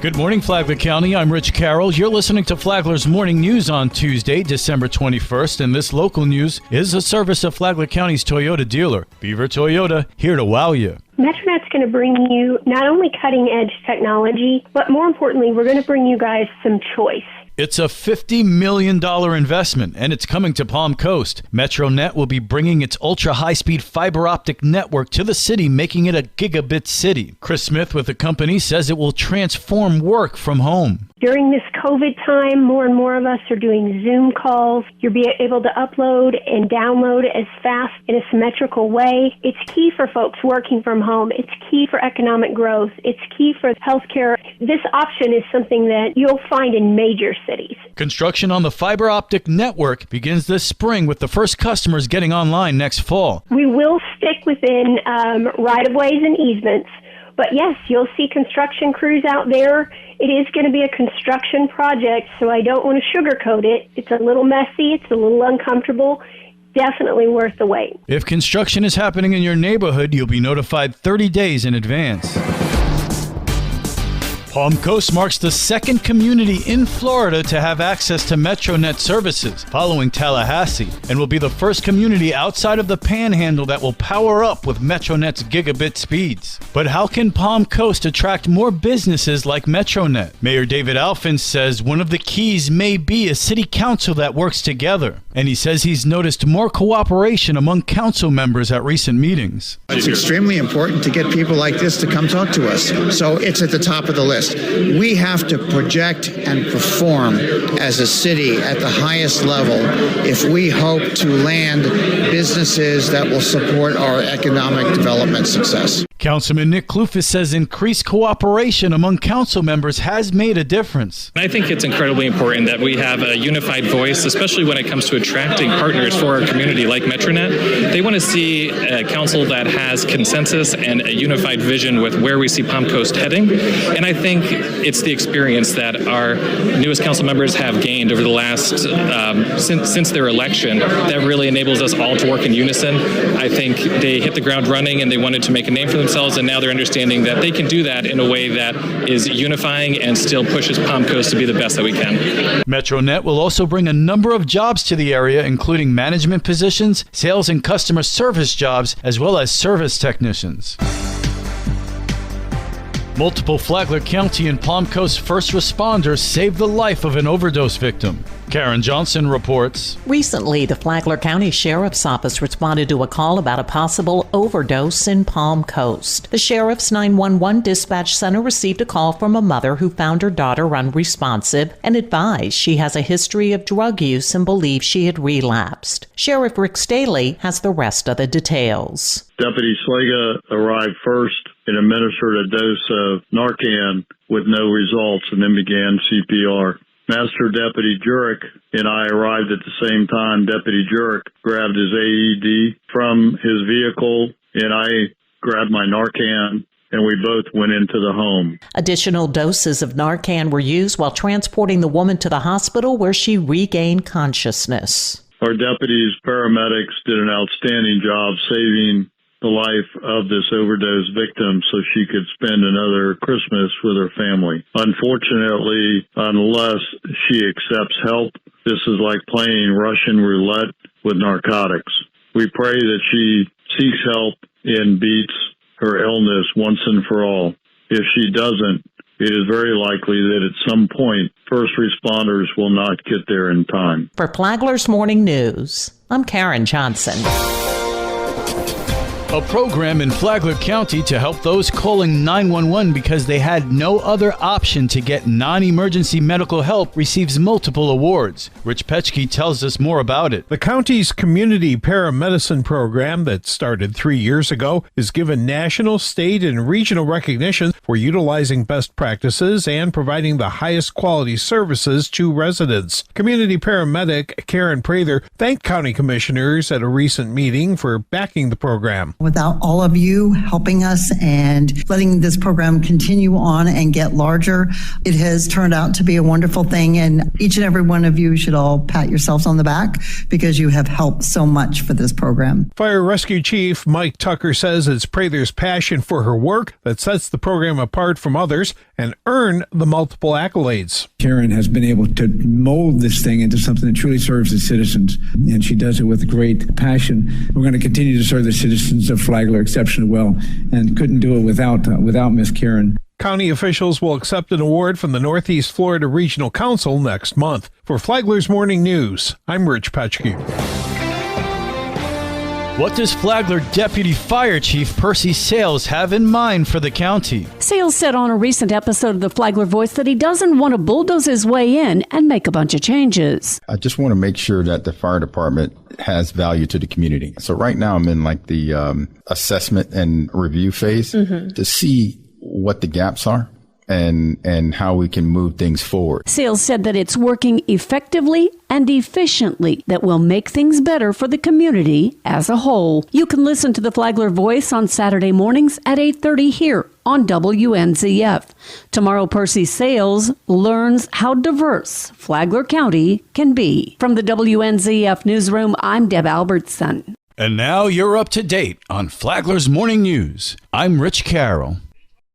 Good morning, Flagler County. I'm Rich Carroll. You're listening to Flagler's Morning News on Tuesday, December 21st, and this local news is a service of Flagler County's Toyota dealer, Beaver Toyota, here to wow you. Metronet's going to bring you not only cutting-edge technology, but more importantly, we're going to bring you guys some choice. It's a $50 million investment, and it's coming to Palm Coast. MetroNet will be bringing its ultra-high-speed fiber optic network to the city, making it a gigabit city. Chris Smith with the company says it will transform work from home. During this COVID time, more and more of us are doing Zoom calls. You'll be able to upload and download as fast in a symmetrical way. It's key for folks working from home. It's key for economic growth. It's key for healthcare. This option is something that you'll find in major cities. Construction on the fiber optic network begins this spring, with the first customers getting online next fall. We will stick within right-of-ways and easements. But yes, you'll see construction crews out there. It is going to be a construction project, so I don't want to sugarcoat it. It's a little messy. It's a little uncomfortable. Definitely worth the wait. If construction is happening in your neighborhood, you'll be notified 30 days in advance. Palm Coast marks the second community in Florida to have access to MetroNet services, following Tallahassee, and will be the first community outside of the Panhandle that will power up with MetroNet's gigabit speeds. But how can Palm Coast attract more businesses like MetroNet? Mayor David Alfin says one of the keys may be a city council that works together, and he says he's noticed more cooperation among council members at recent meetings. It's extremely important to get people like this to come talk to us, so it's at the top of the list. We have to project and perform as a city at the highest level if we hope to land businesses that will support our economic development success. Councilman Nick Kloufis says increased cooperation among council members has made a difference. I think it's incredibly important that we have a unified voice, especially when it comes to attracting partners for our community like MetroNet. They want to see a council that has consensus and a unified vision with where we see Palm Coast heading. And I think it's the experience that our newest council members have gained over the last, since their election, that really enables us all to work in unison. I think they hit the ground running and they wanted to make a name for themselves, and now they're understanding that they can do that in a way that is unifying and still pushes Palm Coast to be the best that we can. MetroNet will also bring a number of jobs to the area, including management positions, sales and customer service jobs, as well as service technicians. Multiple Flagler County and Palm Coast first responders saved the life of an overdose victim. Karen Johnson reports. Recently, the Flagler County Sheriff's Office responded to a call about a possible overdose in Palm Coast. The Sheriff's 911 Dispatch Center received a call from a mother who found her daughter unresponsive and advised she has a history of drug use and believes she had relapsed. Sheriff Rick Staley has the rest of the details. Deputy Slaga arrived first and administered a dose of Narcan with no results and then began CPR. Master Deputy Jurek and I arrived at the same time. Deputy Jurek grabbed his AED from his vehicle and I grabbed my Narcan, and we both went into the home. Additional doses of Narcan were used while transporting the woman to the hospital, where she regained consciousness. Our deputies, paramedics did an outstanding job saving the life of this overdose victim so she could spend another Christmas with her family. Unfortunately, unless she accepts help, this is like playing Russian roulette with narcotics. We pray that she seeks help and beats her illness once and for all. If she doesn't, it is very likely that at some point, first responders will not get there in time. For Flagler's Morning News, I'm Karen Johnson. A program in Flagler County to help those calling 911 because they had no other option to get non-emergency medical help receives multiple awards. Rich Petchke tells us more about it. The county's community paramedicine program that started 3 years ago is given national, state, and regional recognition for utilizing best practices and providing the highest quality services to residents. Community paramedic Karen Prather thanked county commissioners at a recent meeting for backing the program. Without all of you helping us and letting this program continue on and get larger, it has turned out to be a wonderful thing. And each and every one of you should all pat yourselves on the back because you have helped so much for this program. Fire Rescue Chief Mike Tucker says it's Prather's passion for her work that sets the program apart from others and earn the multiple accolades. Karen has been able to mold this thing into something that truly serves the citizens, and she does it with great passion. We're going to continue to serve the citizens of Flagler exceptionally well, and couldn't do it without Miss Karen. County officials will accept an award from the Northeast Florida Regional Council next month. For Flagler's Morning News, I'm Rich Petchke. What does Flagler Deputy Fire Chief Percy Sales have in mind for the county? Sales said on a recent episode of the Flagler Voice that he doesn't want to bulldoze his way in and make a bunch of changes. I just want to make sure that the fire department has value to the community. So right now I'm in like the assessment and review phase to see what the gaps are and how we can move things forward. Sales said that it's working effectively and efficiently that will make things better for the community as a whole. You can listen to the Flagler Voice on Saturday mornings at 8:30 here on WNZF. Tomorrow, Percy Sales learns how diverse Flagler County can be. From the WNZF Newsroom, I'm Deb Albertson. And now you're up to date on Flagler's Morning News. I'm Rich Carroll.